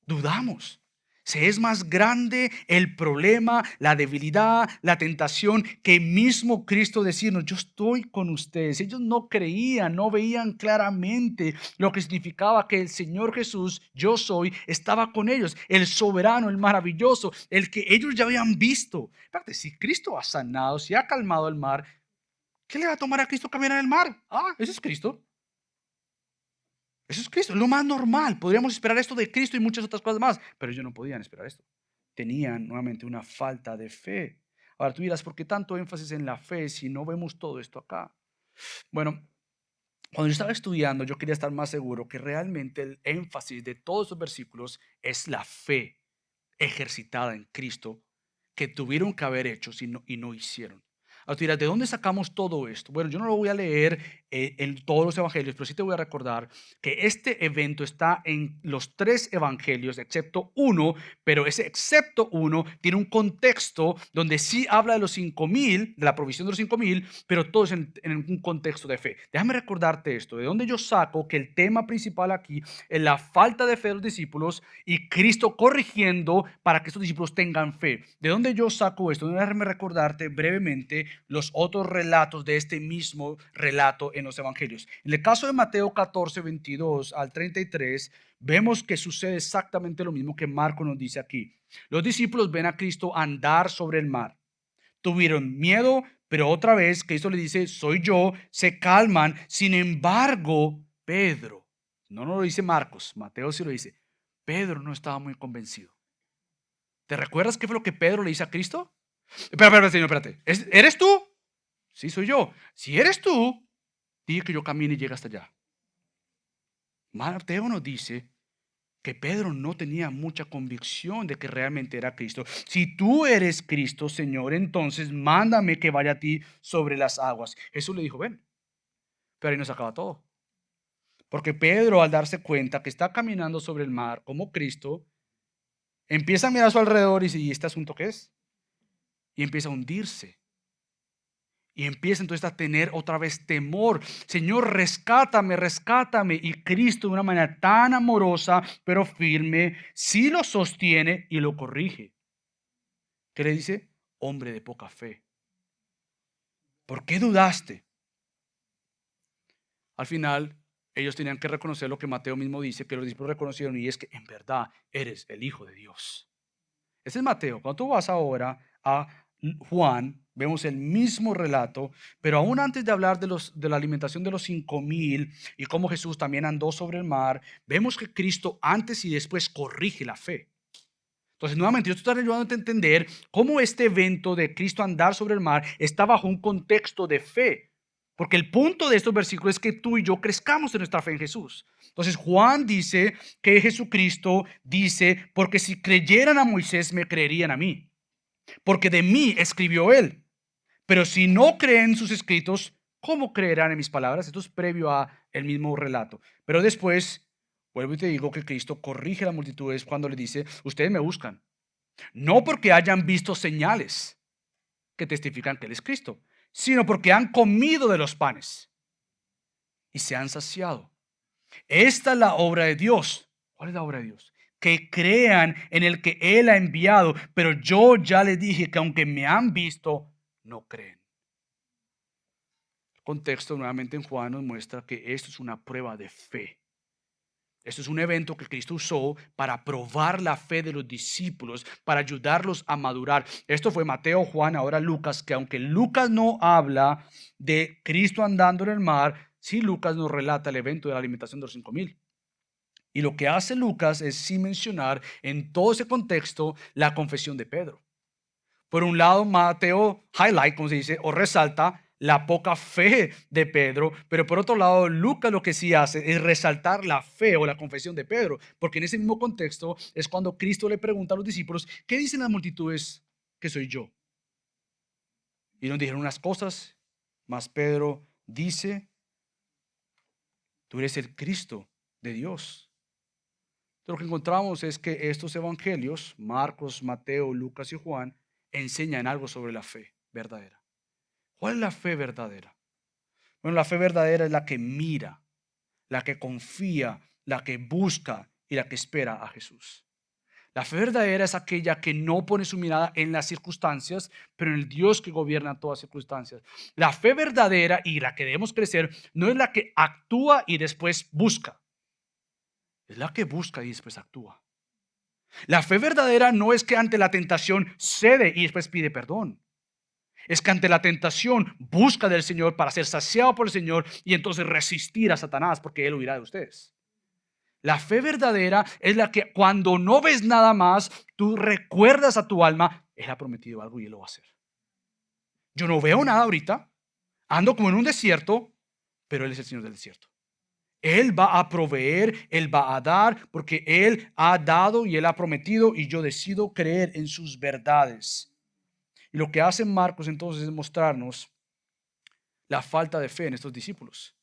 Dudamos. Se es más grande el problema, la debilidad, la tentación, que mismo Cristo decirnos, yo estoy con ustedes. Ellos no creían, no veían claramente lo que significaba que el Señor Jesús, yo soy, estaba con ellos. El soberano, el maravilloso, el que ellos ya habían visto. Espérate, si Cristo ha sanado, si ha calmado el mar, ¿qué le va a tomar a Cristo caminar en el mar? Ese es Cristo. Eso es Cristo, es lo más normal. Podríamos esperar esto de Cristo y muchas otras cosas más, pero ellos no podían esperar esto. Tenían nuevamente una falta de fe. Ahora tú dirás, ¿por qué tanto énfasis en la fe si no vemos todo esto acá? Bueno, cuando yo estaba estudiando, yo quería estar más seguro que realmente el énfasis de todos esos versículos es la fe ejercitada en Cristo que tuvieron que haber hecho y no hicieron. Ahora tú dirás, ¿de dónde sacamos todo esto? Bueno, yo no lo voy a leer en todos los evangelios, pero sí te voy a recordar que este evento está en los 3 evangelios, excepto uno, pero ese excepto uno tiene un contexto donde sí habla de los 5,000, de la provisión de los 5,000, pero todo es en un contexto de fe. Déjame recordarte esto, de dónde yo saco que el tema principal aquí es la falta de fe de los discípulos y Cristo corrigiendo para que estos discípulos tengan fe. ¿De dónde yo saco esto? Déjame recordarte brevemente los otros relatos de este mismo relato en los evangelios. En el caso de Mateo 14, 22 al 33, vemos que sucede exactamente lo mismo que Marco nos dice aquí. Los discípulos ven a Cristo andar sobre el mar. Tuvieron miedo, pero otra vez Cristo le dice, soy yo, se calman. Sin embargo, Pedro, no lo dice Marcos, Mateo sí lo dice, Pedro no estaba muy convencido. ¿Te recuerdas qué fue lo que Pedro le dice a Cristo? Espera, Señor, espérate. ¿Eres tú? Sí, soy yo. Si eres tú, dile que yo camine y llegue hasta allá. Mateo nos dice que Pedro no tenía mucha convicción de que realmente era Cristo. Si tú eres Cristo, Señor, entonces mándame que vaya a ti sobre las aguas. Jesús le dijo, ven. Pero ahí no se acaba todo. Porque Pedro, al darse cuenta que está caminando sobre el mar como Cristo, empieza a mirar a su alrededor y dice, ¿y este asunto qué es? Y empieza a hundirse. Y empieza entonces a tener otra vez temor. Señor, rescátame, rescátame. Y Cristo de una manera tan amorosa, pero firme, sí lo sostiene y lo corrige. ¿Qué le dice? Hombre de poca fe. ¿Por qué dudaste? Al final, Ellos tenían que reconocer lo que Mateo mismo dice, que los discípulos reconocieron, y es que en verdad eres el Hijo de Dios. Ese es Mateo. Cuando tú vas ahora a Juan, vemos el mismo relato, pero aún antes de hablar de la alimentación de los 5,000 y cómo Jesús también andó sobre el mar, vemos que Cristo antes y después corrige la fe. Entonces, nuevamente, yo estoy ayudándote a entender cómo este evento de Cristo andar sobre el mar está bajo un contexto de fe. Porque el punto de estos versículos es que tú y yo crezcamos en nuestra fe en Jesús. Entonces, Juan dice que Jesucristo dice, porque si creyeran a Moisés, me creerían a mí. Porque de mí escribió él. Pero si no creen sus escritos, ¿cómo creerán en mis palabras? Esto es previo a el mismo relato. Pero después, vuelvo y te digo que Cristo corrige a las multitudes cuando le dice, ustedes me buscan, no porque hayan visto señales que testifican que Él es Cristo, sino porque han comido de los panes y se han saciado. Esta es la obra de Dios. ¿Cuál es la obra de Dios? Que crean en el que Él ha enviado, pero yo ya les dije que aunque me han visto, no creen. El contexto nuevamente en Juan nos muestra que esto es una prueba de fe. Esto es un evento que Cristo usó para probar la fe de los discípulos, para ayudarlos a madurar. Esto fue Mateo, Juan, ahora Lucas, que aunque Lucas no habla de Cristo andando en el mar, sí Lucas nos relata el evento de la alimentación de los 5,000. Y lo que hace Lucas es sí mencionar en todo ese contexto la confesión de Pedro. Por un lado, Mateo highlight, como se dice, o resalta la poca fe de Pedro, pero por otro lado, Lucas lo que sí hace es resaltar la fe o la confesión de Pedro, porque en ese mismo contexto es cuando Cristo le pregunta a los discípulos, ¿qué dicen las multitudes que soy yo? Y nos dijeron unas cosas, mas Pedro dice, tú eres el Cristo de Dios. Lo que encontramos es que estos evangelios, Marcos, Mateo, Lucas y Juan, enseñan algo sobre la fe verdadera. ¿Cuál es la fe verdadera? Bueno, la fe verdadera es la que mira, la que confía, la que busca y la que espera a Jesús. La fe verdadera es aquella que no pone su mirada en las circunstancias, pero en el Dios que gobierna todas circunstancias. La fe verdadera y la que debemos crecer no es la que actúa y después busca. Es la que busca y después actúa. La fe verdadera no es que ante la tentación cede y después pide perdón. Es que ante la tentación busca del Señor para ser saciado por el Señor y entonces resistir a Satanás porque Él huirá de ustedes. La fe verdadera es la que cuando no ves nada más, tú recuerdas a tu alma, Él ha prometido algo y Él lo va a hacer. Yo no veo nada ahorita, ando como en un desierto, pero Él es el Señor del desierto. Él va a proveer, Él va a dar, porque Él ha dado y Él ha prometido y yo decido creer en sus verdades. Y lo que hace Marcos entonces es mostrarnos la falta de fe en estos discípulos.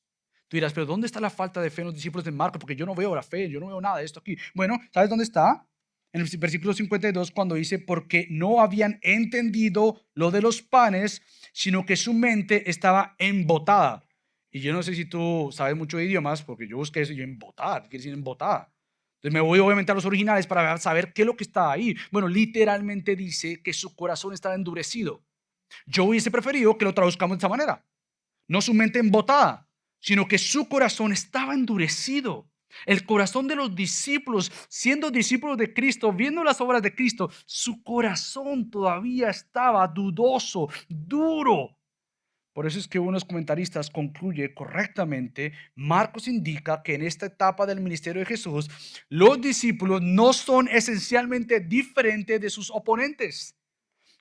Tú dirás, pero ¿dónde está la falta de fe en los discípulos de Marcos? Porque yo no veo la fe, yo no veo nada de esto aquí. Bueno, ¿sabes dónde está? En el versículo 52 cuando dice, porque no habían entendido lo de los panes, sino que su mente estaba embotada. Y yo no sé si tú sabes mucho de idiomas, porque yo busqué eso y yo embotar, ¿qué quiere decir embotada? Entonces me voy obviamente a los originales para saber qué es lo que está ahí. Bueno, literalmente dice que su corazón estaba endurecido. Yo hubiese preferido que lo traduzcamos de esa manera. No su mente embotada, sino que su corazón estaba endurecido. El corazón de los discípulos, siendo discípulos de Cristo, viendo las obras de Cristo, su corazón todavía estaba dudoso, duro. Por eso es que unos comentaristas concluye correctamente, Marcos indica que en esta etapa del ministerio de Jesús, los discípulos no son esencialmente diferentes de sus oponentes,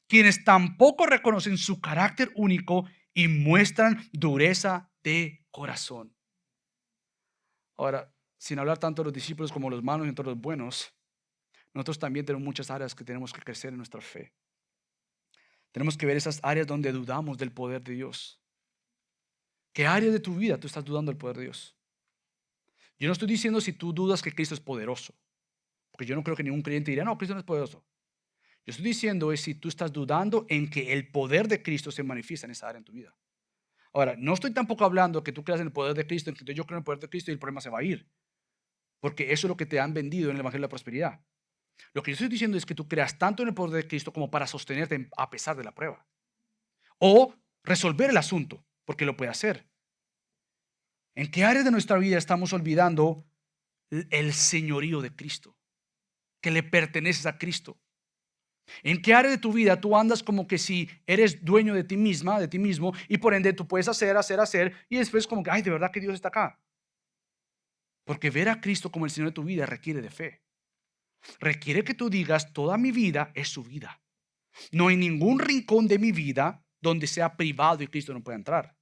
quienes tampoco reconocen su carácter único y muestran dureza de corazón. Ahora, sin hablar tanto de los discípulos como los malos y todos los buenos, nosotros también tenemos muchas áreas que tenemos que crecer en nuestra fe. Tenemos que ver esas áreas donde dudamos del poder de Dios. ¿Qué áreas de tu vida tú estás dudando del poder de Dios? Yo no estoy diciendo si tú dudas que Cristo es poderoso, porque yo no creo que ningún creyente diría, no, Cristo no es poderoso. Yo estoy diciendo es si tú estás dudando en que el poder de Cristo se manifiesta en esa área en tu vida. Ahora, no estoy tampoco hablando que tú creas en el poder de Cristo, en que yo creo en el poder de Cristo y el problema se va a ir. Porque eso es lo que te han vendido en el Evangelio de la Prosperidad. Lo que yo estoy diciendo es que tú creas tanto en el poder de Cristo como para sostenerte a pesar de la prueba. O resolver el asunto, porque lo puede hacer. ¿En qué áreas de nuestra vida estamos olvidando el señorío de Cristo? Que le perteneces a Cristo. ¿En qué área de tu vida tú andas como que si eres dueño de ti misma, de ti mismo, y por ende tú puedes hacer, y después como que, ay, de verdad que Dios está acá? Porque ver a Cristo como el Señor de tu vida requiere de fe. Requiere que tú digas, toda mi vida es su vida. No hay ningún rincón de mi vida donde sea privado y Cristo no pueda entrar.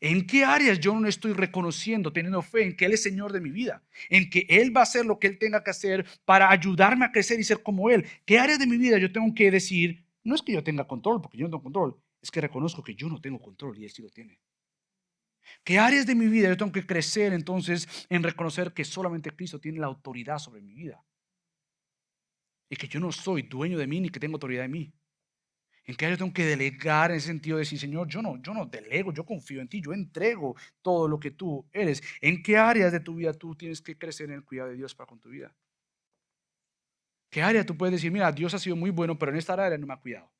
¿En qué áreas yo no estoy reconociendo, teniendo fe en que Él es Señor de mi vida? En que Él va a hacer lo que Él tenga que hacer para ayudarme a crecer y ser como Él. ¿Qué áreas de mi vida yo tengo que decir? No es que yo tenga control, porque yo no tengo control. Es que reconozco que yo no tengo control y Él sí lo tiene. ¿Qué áreas de mi vida yo tengo que crecer entonces en reconocer que solamente Cristo tiene la autoridad sobre mi vida? Y que yo no soy dueño de mí ni que tengo autoridad de mí. ¿En qué área tengo que delegar en ese sentido de decir, Señor, yo no delego, yo confío en ti, yo entrego todo lo que tú eres? ¿En qué áreas de tu vida tú tienes que crecer en el cuidado de Dios para con tu vida? ¿Qué área tú puedes decir, mira, Dios ha sido muy bueno, pero en esta área no me ha cuidado?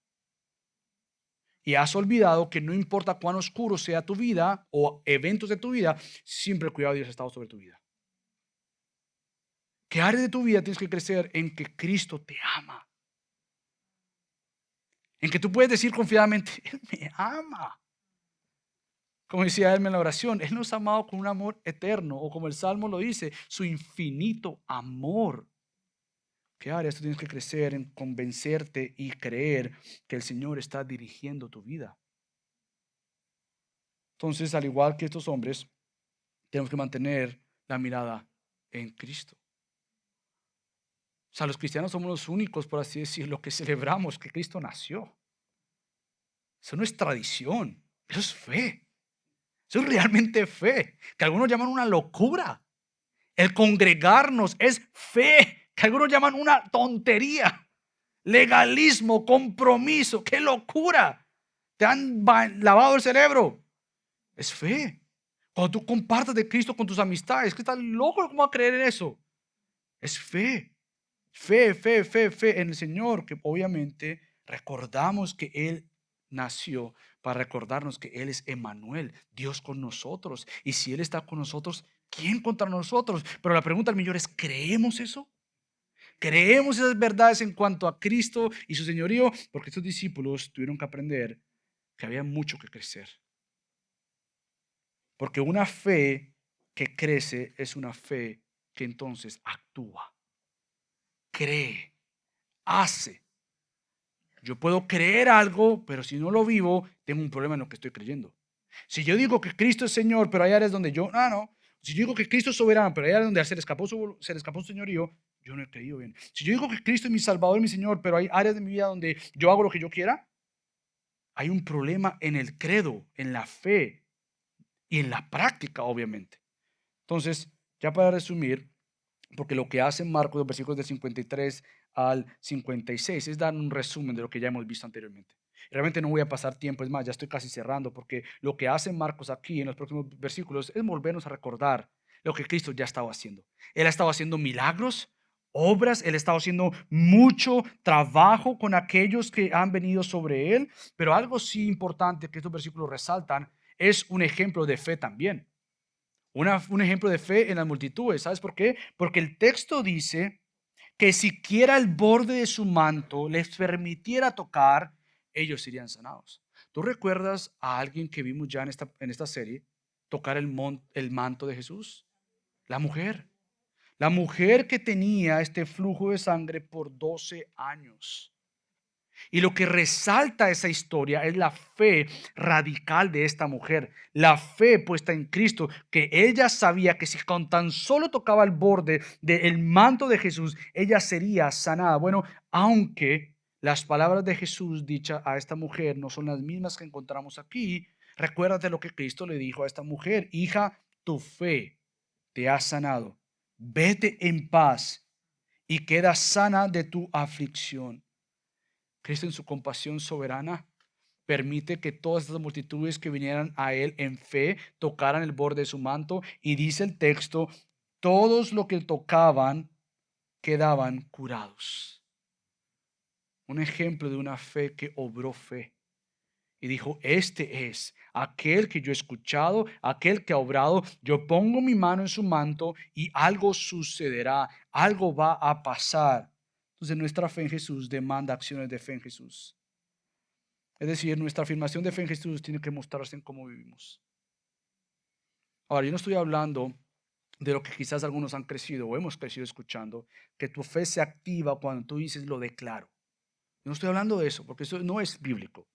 Y has olvidado que no importa cuán oscuro sea tu vida o eventos de tu vida, siempre el cuidado de Dios ha estado sobre tu vida. ¿Qué área de tu vida tienes que crecer en que Cristo te ama? En que tú puedes decir confiadamente, Él me ama. Como decía él en la oración, Él nos ha amado con un amor eterno, o como el Salmo lo dice, su infinito amor. ¿Qué áreas tú tienes que crecer en convencerte y creer que el Señor está dirigiendo tu vida? Entonces, al igual que estos hombres, tenemos que mantener la mirada en Cristo. O sea, los cristianos somos los únicos, por así decirlo, que celebramos que Cristo nació. Eso no es tradición, eso es fe. Eso es realmente fe, que algunos llaman una locura. El congregarnos es fe, que algunos llaman una tontería. Legalismo, compromiso, qué locura. Te han lavado el cerebro. Es fe. Cuando tú compartas de Cristo con tus amistades, ¿qué estás loco? ¿Cómo va a creer en eso? Es fe. Fe, fe, fe, fe en el Señor, que obviamente recordamos que Él nació para recordarnos que Él es Emmanuel, Dios con nosotros. Y si Él está con nosotros, ¿quién contra nosotros? Pero la pregunta al millón es, ¿creemos eso? ¿Creemos esas verdades en cuanto a Cristo y su señorío? Porque estos discípulos tuvieron que aprender que había mucho que crecer. Porque una fe que crece es una fe que entonces actúa, cree, hace. Yo puedo creer algo, pero si no lo vivo, tengo un problema en lo que estoy creyendo. Si yo digo que Cristo es Señor, pero hay áreas donde yo, no. Si yo digo que Cristo es soberano, pero hay áreas donde se le escapó su señorío, yo no he creído bien. Si yo digo que Cristo es mi Salvador y mi Señor, pero hay áreas de mi vida donde yo hago lo que yo quiera, hay un problema en el credo, en la fe y en la práctica, obviamente. Entonces, ya para resumir, porque lo que hace Marcos, los versículos del 53 al 56, es dar un resumen de lo que ya hemos visto anteriormente. Realmente no voy a pasar tiempo, es más, ya estoy casi cerrando, porque lo que hace Marcos aquí en los próximos versículos es volvernos a recordar lo que Cristo ya estaba haciendo. Él ha estado haciendo milagros, obras, Él ha estado haciendo mucho trabajo con aquellos que han venido sobre Él, pero algo sí importante que estos versículos resaltan es un ejemplo de fe también. Un ejemplo de fe en las multitudes. ¿Sabes por qué? Porque el texto dice que siquiera el borde de su manto les permitiera tocar, ellos serían sanados. ¿Tú recuerdas a alguien que vimos ya en esta serie tocar el manto de Jesús? La mujer. La mujer que tenía este flujo de sangre por 12 años. Y lo que resalta esa historia es la fe radical de esta mujer, la fe puesta en Cristo, que ella sabía que si con tan solo tocaba el borde del manto de Jesús, ella sería sanada. Bueno, aunque las palabras de Jesús dichas a esta mujer no son las mismas que encontramos aquí, recuérdate lo que Cristo le dijo a esta mujer: hija, tu fe te ha sanado, vete en paz y queda sana de tu aflicción. Cristo en su compasión soberana permite que todas estas multitudes que vinieran a Él en fe tocaran el borde de su manto, y dice el texto, todos los que tocaban quedaban curados. Un ejemplo de una fe que obró fe. Y dijo, este es aquel que yo he escuchado, aquel que ha obrado. Yo pongo mi mano en su manto y algo sucederá, algo va a pasar. Entonces nuestra fe en Jesús demanda acciones de fe en Jesús. Es decir, nuestra afirmación de fe en Jesús tiene que mostrarse en cómo vivimos. Ahora, yo no estoy hablando de lo que quizás algunos han crecido o hemos crecido escuchando, que tu fe se activa cuando tú dices lo declaro. Yo no estoy hablando de eso, porque eso no es bíblico.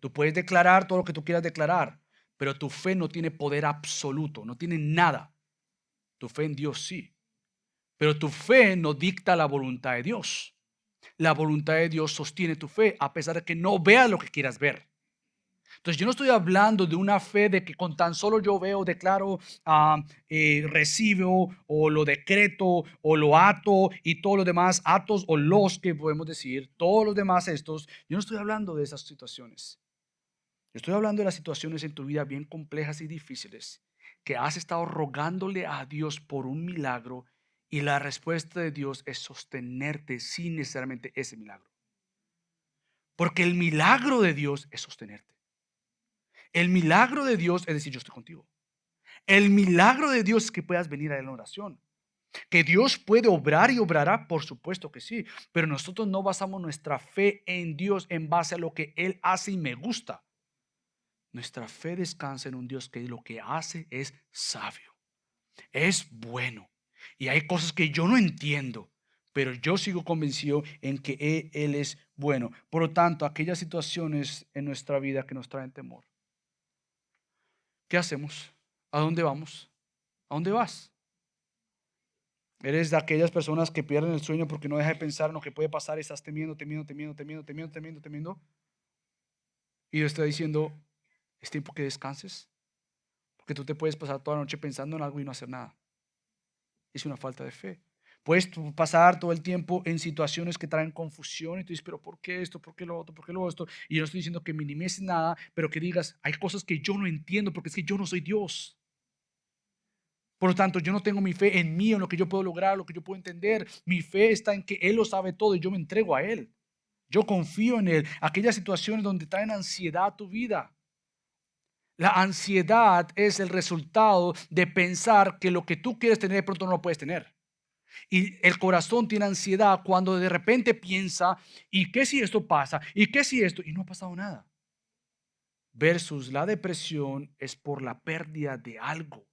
Tú puedes declarar todo lo que tú quieras declarar, pero tu fe no tiene poder absoluto, no tiene nada. Tu fe en Dios sí, pero tu fe no dicta la voluntad de Dios. La voluntad de Dios sostiene tu fe a pesar de que no veas lo que quieras ver. Entonces yo no estoy hablando de una fe de que con tan solo yo veo, declaro, recibo o lo decreto o lo ato y todos los demás atos o los que podemos decir, todos los demás estos. Yo no estoy hablando de esas situaciones. Yo estoy hablando de las situaciones en tu vida bien complejas y difíciles que has estado rogándole a Dios por un milagro y la respuesta de Dios es sostenerte sin necesariamente ese milagro. Porque el milagro de Dios es sostenerte. El milagro de Dios es decir, yo estoy contigo. El milagro de Dios es que puedas venir a Él en oración. Que Dios puede obrar y obrará, por supuesto que sí. Pero nosotros no basamos nuestra fe en Dios en base a lo que Él hace y me gusta. Nuestra fe descansa en un Dios que lo que hace es sabio, es bueno. Y hay cosas que yo no entiendo, pero yo sigo convencido en que Él es bueno. Por lo tanto, aquellas situaciones en nuestra vida que nos traen temor, ¿qué hacemos? ¿A dónde vamos? ¿A dónde vas? Eres de aquellas personas que pierden el sueño porque no deja de pensar en lo que puede pasar y estás temiendo, temiendo, temiendo, temiendo, temiendo, temiendo, temiendo. Y Dios está diciendo, es tiempo que descanses, porque tú te puedes pasar toda la noche pensando en algo y no hacer nada. Es una falta de fe. Puedes pasar todo el tiempo en situaciones que traen confusión y tú dices, pero ¿por qué esto? ¿Por qué lo otro? ¿Por qué lo otro? Y yo no estoy diciendo que minimices nada, pero que digas, hay cosas que yo no entiendo porque es que yo no soy Dios. Por lo tanto, yo no tengo mi fe en mí, en lo que yo puedo lograr, lo que yo puedo entender. Mi fe está en que Él lo sabe todo y yo me entrego a Él. Yo confío en Él. Aquellas situaciones donde traen ansiedad a tu vida. La ansiedad es el resultado de pensar que lo que tú quieres tener de pronto no lo puedes tener. Y el corazón tiene ansiedad cuando de repente piensa, ¿y qué si esto pasa? ¿Y qué si esto? Y no ha pasado nada. Versus la depresión es por la pérdida de algo.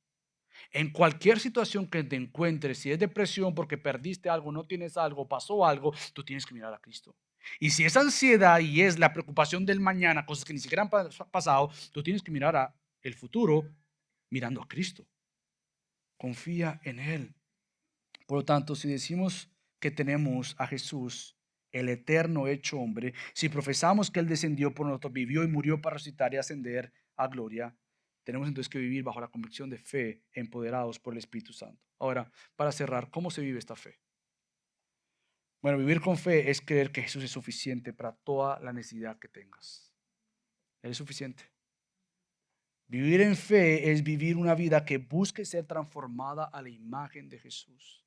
En cualquier situación que te encuentres, si es depresión porque perdiste algo, no tienes algo, pasó algo, tú tienes que mirar a Cristo. Y si es ansiedad y es la preocupación del mañana, cosas que ni siquiera han pasado, tú tienes que mirar a el futuro mirando a Cristo. Confía en Él. Por lo tanto, si decimos que tenemos a Jesús, el eterno hecho hombre, si profesamos que Él descendió por nosotros, vivió y murió para resucitar y ascender a gloria, tenemos entonces que vivir bajo la convicción de fe, empoderados por el Espíritu Santo. Ahora, para cerrar, ¿cómo se vive esta fe? Bueno, vivir con fe es creer que Jesús es suficiente para toda la necesidad que tengas. Él es suficiente. Vivir en fe es vivir una vida que busque ser transformada a la imagen de Jesús.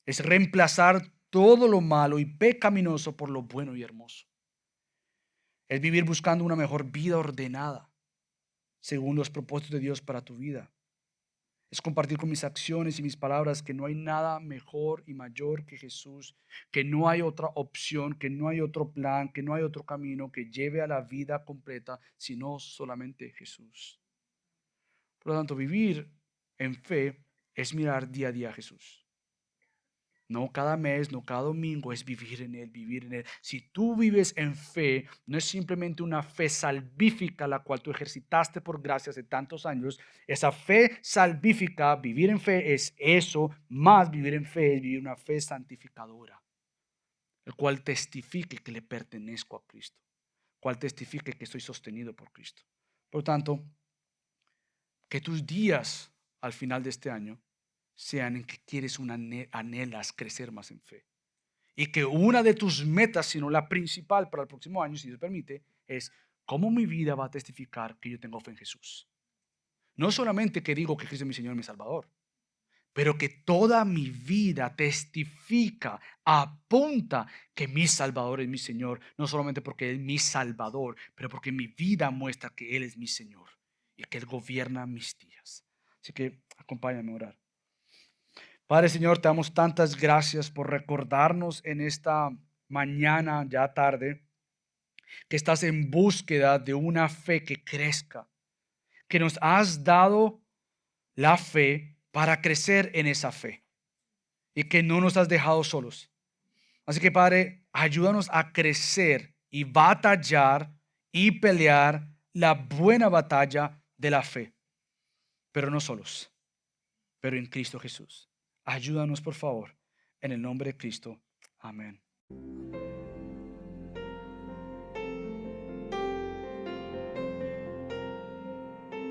Es reemplazar todo lo malo y pecaminoso por lo bueno y hermoso. Es vivir buscando una mejor vida ordenada según los propósitos de Dios para tu vida. Es compartir con mis acciones y mis palabras que no hay nada mejor y mayor que Jesús, que no hay otra opción, que no hay otro plan, que no hay otro camino que lleve a la vida completa, sino solamente Jesús. Por lo tanto, vivir en fe es mirar día a día a Jesús. No cada mes, no cada domingo, es vivir en Él, vivir en Él. Si tú vives en fe, no es simplemente una fe salvífica la cual tú ejercitaste por gracia hace tantos años. Esa fe salvífica, vivir en fe es eso, más vivir en fe es vivir una fe santificadora, el cual testifique que le pertenezco a Cristo, el cual testifique que estoy sostenido por Cristo. Por lo tanto, que tus días al final de este año sean en que quieres anhelas crecer más en fe. Y que una de tus metas, si no la principal para el próximo año, si Dios permite, es cómo mi vida va a testificar que yo tengo fe en Jesús. No solamente que digo que Jesús es mi Señor y mi Salvador, pero que toda mi vida testifica, apunta que mi Salvador es mi Señor, no solamente porque Él es mi Salvador, pero porque mi vida muestra que Él es mi Señor y que Él gobierna mis días. Así que acompáñame a orar. Padre Señor, te damos tantas gracias por recordarnos en esta mañana ya tarde que estás en búsqueda de una fe que crezca, que nos has dado la fe para crecer en esa fe y que no nos has dejado solos. Así que Padre, ayúdanos a crecer y batallar y pelear la buena batalla de la fe, pero no solos, pero en Cristo Jesús. Ayúdanos por favor, en el nombre de Cristo. Amén.